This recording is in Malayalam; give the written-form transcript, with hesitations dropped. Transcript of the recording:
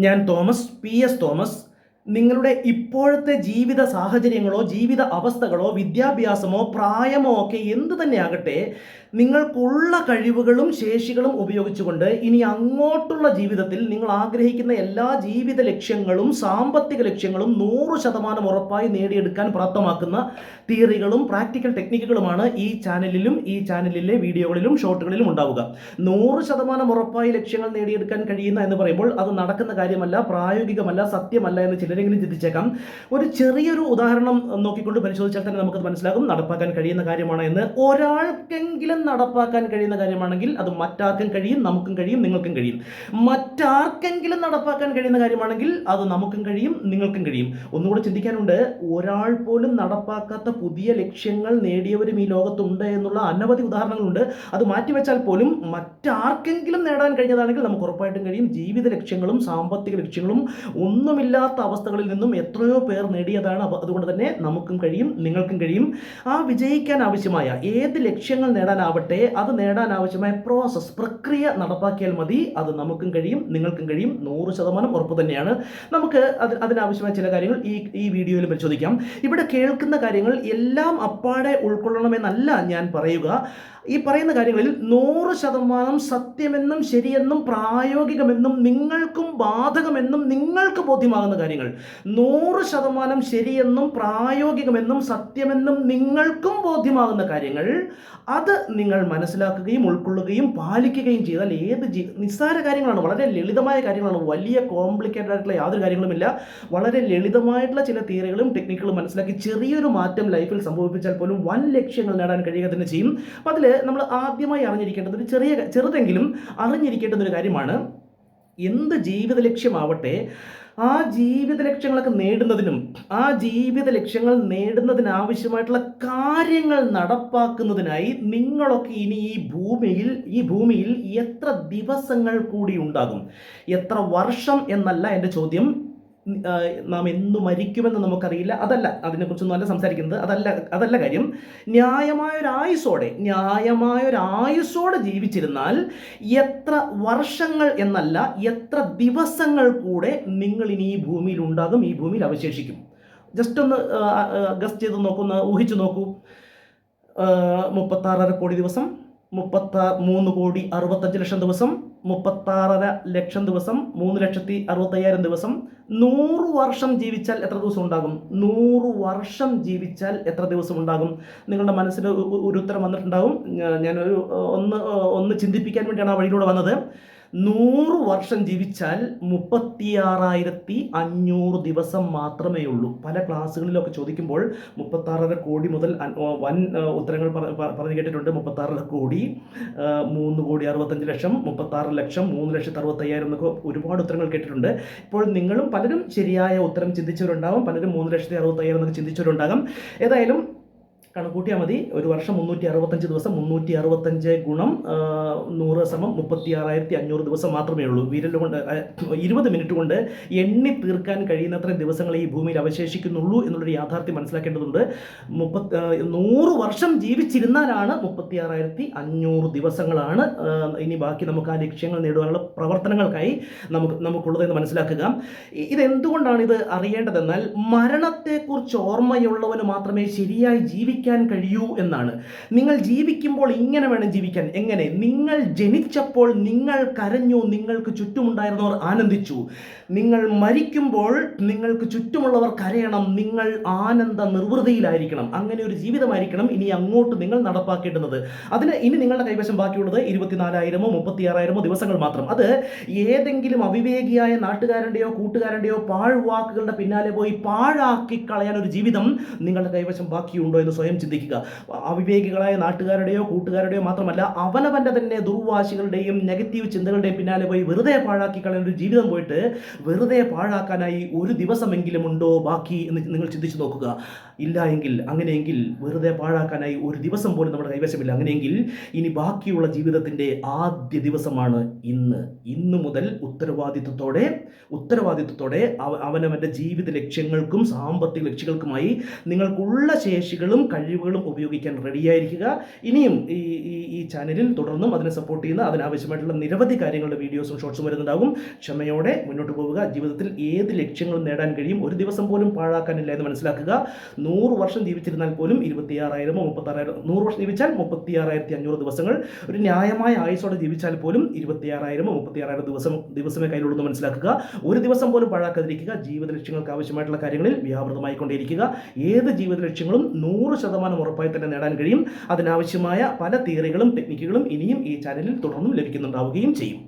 ഞാൻ തോമസ് PS തോമസ്. നിങ്ങളുടെ ഇപ്പോഴത്തെ ജീവിത സാഹചര്യങ്ങളോ ജീവിത അവസ്ഥകളോ വിദ്യാഭ്യാസമോ പ്രായമോ ഒക്കെ എന്തു തന്നെയാകട്ടെ, നിങ്ങൾക്കുള്ള കഴിവുകളും ശേഷികളും ഉപയോഗിച്ചുകൊണ്ട് ഇനി അങ്ങോട്ടുള്ള ജീവിതത്തിൽ നിങ്ങൾ ആഗ്രഹിക്കുന്ന എല്ലാ ജീവിത ലക്ഷ്യങ്ങളും സാമ്പത്തിക ലക്ഷ്യങ്ങളും 100% ഉറപ്പായി നേടിയെടുക്കാൻ പ്രാപ്തമാക്കുന്ന തിയറികളും പ്രാക്ടിക്കൽ ടെക്നിക്കുകളുമാണ് ഈ ചാനലിലും ഈ ചാനലിലെ വീഡിയോകളിലും ഷോർട്ടുകളിലും ഉണ്ടാവുക. 100% ഉറപ്പായി ലക്ഷ്യങ്ങൾ നേടിയെടുക്കാൻ കഴിയുന്ന എന്ന് പറയുമ്പോൾ അത് നടക്കുന്ന കാര്യമല്ല, പ്രായോഗികമല്ല, സത്യമല്ല എന്ന് ചിലരെങ്കിലും ചിന്തിച്ചേക്കാം. ഒരു ചെറിയൊരു ഉദാഹരണം നോക്കിക്കൊണ്ട് പരിശോധിച്ചാൽ തന്നെ നമുക്കത് മനസ്സിലാകും നടപ്പാക്കാൻ കഴിയുന്ന കാര്യമാണ് എന്ന്. ഒരാൾക്കെങ്കിലും നടപ്പാക്കാൻ കഴിയുന്ന കാര്യമാണെങ്കിൽ അത് മറ്റാർക്കും കഴിയും, നമുക്കും കഴിയും, നിങ്ങൾക്കും കഴിയും. മറ്റാർക്കെങ്കിലും നടപ്പാക്കാൻ കഴിയുന്ന കാര്യമാണെങ്കിൽ അത് നമുക്കും കഴിയും, നിങ്ങൾക്കും കഴിയും. ഒന്നുകൂടെ ചിന്തിക്കാനുണ്ട്. ഒരാൾ പോലും നടപ്പാക്കാത്ത പുതിയ ലക്ഷ്യങ്ങൾ നേടിയവരും ഈ ലോകത്തുണ്ട് എന്നുള്ള അനവധി ഉദാഹരണങ്ങളുണ്ട്. അത് മാറ്റിവെച്ചാൽ പോലും മറ്റാർക്കെങ്കിലും നേടാൻ കഴിഞ്ഞതാണെങ്കിൽ നമുക്ക് ഉറപ്പായിട്ടും കഴിയും. ജീവിത ലക്ഷ്യങ്ങളും സാമ്പത്തിക ലക്ഷ്യങ്ങളും ഒന്നുമില്ലാത്ത അവസ്ഥകളിൽ നിന്നും എത്രയോ പേർ നേടിയതാണ്. അതുകൊണ്ട് തന്നെ നമുക്കും കഴിയും, നിങ്ങൾക്കും കഴിയും. ആ വിജയിക്കാൻ ആവശ്യമായ ഏത് ലക്ഷ്യങ്ങൾ നേടാനാവട്ടെ, അത് നേടാൻ ആവശ്യമായ പ്രോസസ്, പ്രക്രിയ നടപ്പാക്കിയാൽ മതി. അത് നമുക്കും കഴിയും, നിങ്ങൾക്കും കഴിയും. 100% ഉറപ്പ് തന്നെയാണ്. നമുക്ക് അതിനാവശ്യമായ ചില കാര്യങ്ങൾ ഈ വീഡിയോയിൽ പരിശോധിക്കാം. ഇവിടെ കേൾക്കുന്ന കാര്യങ്ങൾ എല്ലാം അപ്പാടെ ഉൾക്കൊള്ളണമെന്നല്ല ഞാൻ പറയുക. ഈ പറയുന്ന കാര്യങ്ങളിൽ 100% സത്യമെന്നും ശരിയെന്നും പ്രായോഗികമെന്നും നിങ്ങൾക്കും ബാധകമെന്നും നിങ്ങൾക്ക് ബോധ്യമാകുന്ന കാര്യങ്ങൾ, 100% ശരിയെന്നും പ്രായോഗികമെന്നും സത്യമെന്നും നിങ്ങൾക്കും ബോധ്യമാകുന്ന കാര്യങ്ങൾ, അത് നിങ്ങൾ മനസ്സിലാക്കുകയും ഉൾക്കൊള്ളുകയും പാലിക്കുകയും ചെയ്താൽ നിസ്സാര കാര്യങ്ങളാണ്, വളരെ ലളിതമായ കാര്യങ്ങളാണ്, വലിയ കോംപ്ലിക്കേറ്റഡ് ആയിട്ടുള്ള യാതൊരു കാര്യങ്ങളുമില്ല. വളരെ ലളിതമായിട്ടുള്ള ചില തിയറികളും ടെക്നിക്കുകളും മനസ്സിലാക്കി ചെറിയൊരു മാറ്റം ലൈഫിൽ സംഭവിപ്പിച്ചാൽ പോലും വൻ ലക്ഷ്യങ്ങൾ നേടാൻ കഴിയുക തന്നെ ചെയ്യും. അപ്പോൾ അതിൽ നമ്മൾ ആദ്യമായി അറിഞ്ഞിരിക്കേണ്ടത് ഒരു ചെറുതെങ്കിലും അറിഞ്ഞിരിക്കേണ്ടുന്ന ഒരു കാര്യമാണ്, എന്ത് ജീവിത ലക്ഷ്യമാവട്ടെ ആ ജീവിത ലക്ഷ്യങ്ങളൊക്കെ നേടുന്നതിനും ആ ജീവിത ലക്ഷ്യങ്ങൾ നേടുന്നതിനാവശ്യമായിട്ടുള്ള കാര്യങ്ങൾ നടപ്പാക്കുന്നതിനായി നിങ്ങളൊക്കെ ഇനി ഈ ഭൂമിയിൽ എത്ര ദിവസങ്ങൾ കൂടി ഉണ്ടാകും? എത്ര വർഷം എന്നല്ല എൻ്റെ ചോദ്യം. നാം എന്ന് മരിക്കുമെന്ന് നമുക്കറിയില്ല. അതിനെക്കുറിച്ചൊന്നും അല്ല സംസാരിക്കുന്നത്. അതല്ല കാര്യം. ന്യായമായൊരായുസോടെ ജീവിച്ചിരുന്നാൽ എത്ര വർഷങ്ങൾ എന്നല്ല, എത്ര ദിവസങ്ങൾ കൂടെ നിങ്ങൾ ഇനി ഈ ഭൂമിയിൽ ഉണ്ടാകും, ഈ ഭൂമിയിൽ അവശേഷിക്കും. ജസ്റ്റ് ഒന്ന് ഗസ്റ്റ് ചെയ്ത് നോക്കൂ, ഊഹിച്ചു നോക്കൂ. 36.5 കോടി ദിവസം, 3,65,00,000 ദിവസം, 36.5 ലക്ഷം ദിവസം, 3,65,000 ദിവസം. 100 വർഷം ജീവിച്ചാൽ എത്ര ദിവസം ഉണ്ടാകും? 100 വർഷം ജീവിച്ചാൽ എത്ര ദിവസം ഉണ്ടാകും? നിങ്ങളുടെ മനസ്സിൽ ഒരു ഉത്തരം വന്നിട്ടുണ്ടാകും. ഞാനൊരു ഒന്ന് ചിന്തിപ്പിക്കാൻ വേണ്ടിയാണ് ആ വഴിയിലൂടെ വന്നത്. 100 വർഷം ജീവിച്ചാൽ 36,500 ദിവസം മാത്രമേ ഉള്ളൂ. പല ക്ലാസ്സുകളിലൊക്കെ ചോദിക്കുമ്പോൾ 36.5 കോടി മുതൽ വൻ ഉത്തരങ്ങൾ പറഞ്ഞു കേട്ടിട്ടുണ്ട്. 36 കോടി, 3,65,00,000, 36 ലക്ഷം, 3,65,000 എന്നൊക്കെ ഒരുപാട് ഉത്തരങ്ങൾ കേട്ടിട്ടുണ്ട്. ഇപ്പോൾ നിങ്ങളും പലരും ശരിയായ ഉത്തരം ചിന്തിച്ചവരുണ്ടാകും, പലരും 3,65,000 എന്നൊക്കെ ചിന്തിച്ചവരുണ്ടാകും. ഏതായാലും കണക്കൂട്ടിയാൽ മതി. ഒരു വർഷം 365 ദിവസം, 365 ഗുണം 100 സമം 36,500 ദിവസം മാത്രമേ ഉള്ളൂ. വിരലുകൊണ്ട് 20 മിനിറ്റ് കൊണ്ട് എണ്ണി തീർക്കാൻ കഴിയുന്നത്ര ദിവസങ്ങൾ ഈ ഭൂമിയിൽ അവശേഷിക്കുന്നുള്ളൂ എന്നുള്ളൊരു യാഥാർത്ഥ്യം മനസ്സിലാക്കേണ്ടതുണ്ട്. 100 വർഷം ജീവിച്ചിരുന്നാലാണ് 36,500 ദിവസങ്ങളാണ് ഇനി ബാക്കി നമുക്ക് ആ ലക്ഷ്യങ്ങൾ നേടുവാനുള്ള പ്രവർത്തനങ്ങൾക്കായി നമുക്കുള്ളതെന്ന് മനസ്സിലാക്കുക. ഇതെന്തുകൊണ്ടാണ് ഇത് അറിയേണ്ടതെന്നാൽ, മരണത്തെക്കുറിച്ച് ഓർമ്മയുള്ളവന് മാത്രമേ ശരിയായി ജീവിക്കാൻ കഴിയൂ എന്നാണ്. നിങ്ങൾ ജീവിക്കുമ്പോൾ ഇങ്ങനെ വേണം ജീവിക്കാൻ. എങ്ങനെ? നിങ്ങൾ ജനിച്ചപ്പോൾ നിങ്ങൾ കരഞ്ഞു, നിങ്ങൾക്ക് ചുറ്റുമുണ്ടായിരുന്നവർ ആനന്ദിച്ചു. നിങ്ങൾ മരിക്കുമ്പോൾ നിങ്ങൾക്ക് ചുറ്റുമുള്ളവർ കരയണം, നിങ്ങൾ ആനന്ദ നിർവൃതിയിലായിരിക്കണം. അങ്ങനെ ഒരു ജീവിതമായിരിക്കണം ഇനി അങ്ങോട്ട് നിങ്ങൾ നടപ്പാക്കേണ്ടുന്നത്. അതിന് ഇനി നിങ്ങളുടെ കൈവശം ബാക്കിയുള്ളത് 24,000 36,000 ദിവസങ്ങൾ മാത്രം. അത് ഏതെങ്കിലും അവിവേകിയായ നാട്ടുകാരൻ്റെയോ കൂട്ടുകാരൻ്റെയോ പാഴ്വാക്കുകളുടെ പിന്നാലെ പോയി പാഴാക്കി കളയാൻ ഒരു ജീവിതം നിങ്ങളുടെ കൈവശം ബാക്കിയുണ്ടോ എന്ന് സ്വയം ചിന്തിക്കുക. അവിവേകികളായ നാട്ടുകാരുടെയോ കൂട്ടുകാരുടെയോ മാത്രമല്ല, അവനവൻ്റെ തന്നെ ദുർവാശികളുടെയും നെഗറ്റീവ് ചിന്തകളുടെയും പിന്നാലെ പോയി വെറുതെ പാഴാക്കി കളയുന്ന ഒരു ജീവിതം പോയിട്ട് വെറുതെ പാഴാക്കാനായി ഒരു ദിവസമെങ്കിലും ഉണ്ടോ ബാക്കി എന്ന് നിങ്ങൾ ചിന്തിച്ചു നോക്കുക. ഇല്ല എങ്കിൽ, അങ്ങനെയെങ്കിൽ വെറുതെ പാഴാക്കാനായി ഒരു ദിവസം പോലും നമ്മുടെ കൈവശമില്ല. അങ്ങനെയെങ്കിൽ ഇനി ബാക്കിയുള്ള ജീവിതത്തിൻ്റെ ആദ്യ ദിവസമാണ് ഇന്ന് മുതൽ ഉത്തരവാദിത്വത്തോടെ അവനവൻ്റെ ജീവിത ലക്ഷ്യങ്ങൾക്കും സാമ്പത്തിക ലക്ഷ്യങ്ങൾക്കുമായി നിങ്ങൾക്കുള്ള ശേഷികളും കഴിവുകളും ഉപയോഗിക്കാൻ റെഡിയായിരിക്കുക. ഇനിയും ഈ ചാനലിൽ തുടർന്നും അതിനെ സപ്പോർട്ട് ചെയ്യുന്ന അതിനാവശ്യമായിട്ടുള്ള നിരവധി കാര്യങ്ങളുടെ വീഡിയോസും ഷോർട്സും വരുന്നുണ്ടാകും. ക്ഷമയോടെ മുന്നോട്ട് പോവുക. ജീവിതത്തിൽ ഏത് ലക്ഷ്യങ്ങളും നേടാൻ കഴിയും. ഒരു ദിവസം പോലും പാഴാക്കാനില്ല എന്ന് മനസ്സിലാക്കുക. 100 വർഷം ജീവിച്ചിരുന്നാൽ പോലും 26,000 36,000, 100 വർഷം ജീവിച്ചാൽ 36,500 ദിവസങ്ങൾ. ഒരു ന്യായമായ ആയുസോടെ ജീവിച്ചാൽ പോലും 26,000 36,000 ദിവസമേ കയ്യിലുള്ളൂ എന്ന് മനസ്സിലാക്കുക. ഒരു ദിവസം പോലും പാഴാക്കാതിരിക്കുക. ജീവിത ലക്ഷ്യങ്ങൾക്ക് ആവശ്യമായിട്ടുള്ള കാര്യങ്ങളിൽ വ്യാപൃതമായിക്കൊണ്ടേയിരിക്കുക. ഏത് ജീവിത ലക്ഷ്യങ്ങളും 100% ഉറപ്പായി തന്നെ നേടാൻ കഴിയും. അതിനാവശ്യമായ പല തിയറികളും ടെക്നിക്കുകളും ഇനിയും ഈ ചാനലിൽ തുടർന്നും ലഭിക്കുന്നുണ്ടാവുകയും ചെയ്യും.